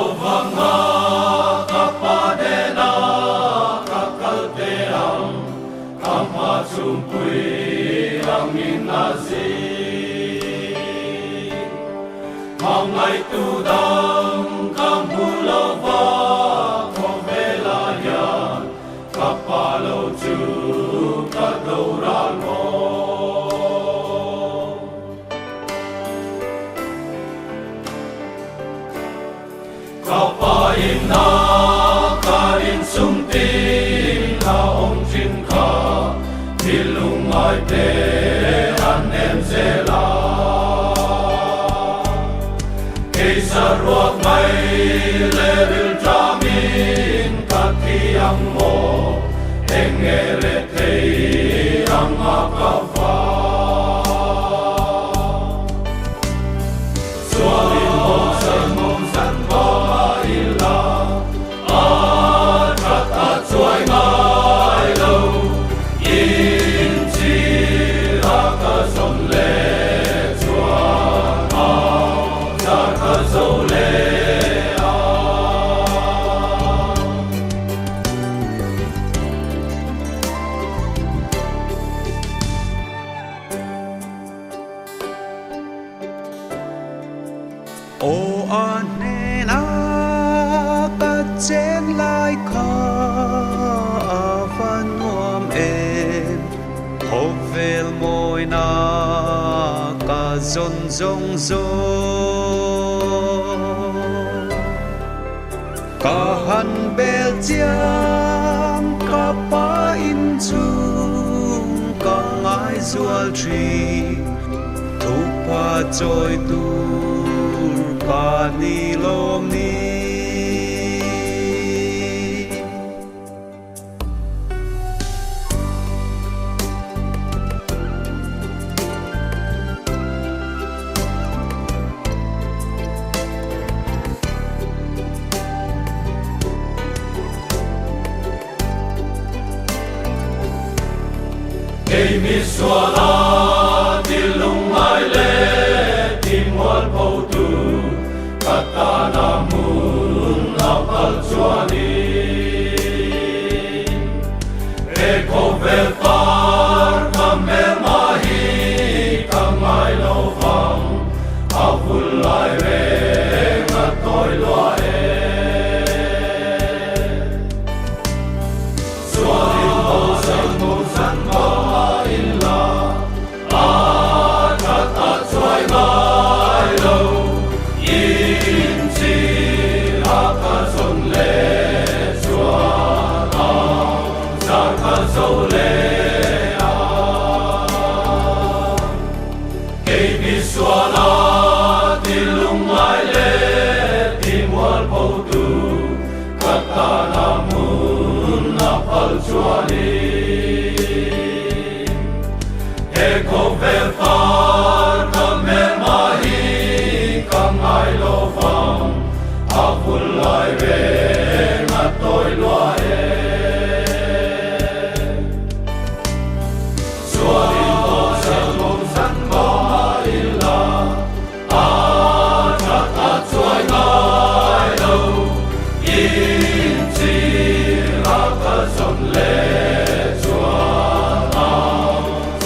lovanga kapadena kakalteang kamachumpui ang inazi mangai tudang kambulova kovelaya kapalo chu kadoralmo kapain na karin sumtin na ong chingka tilungay te anem zela kaysa ruak may leril jamin katiyang mo engeretei ang akava sualin mo sa mong sanwa maila at suay ngay lâu yin chi akasom le chua sa kaso le ô anh na ta chen lai kha van nuam en hộp vel môi na ka zon zong zo ka han bel chiang ka pa in chung ka ngai zual tri thu pa choi tu pa ni lom ni cây mi xua la tilung ai le timwal pau tu katana mun apal chuani eko velpar kamer mahi kamai lovang avulai re ngatoi loae sualin mo sang mo san mo chuani eko velpar kamer mahi kamai lovang avulai re ngatoi loae sualin mo sa mong san mo maila at suay ngai lâu yin chi akasom le chua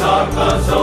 sa ka so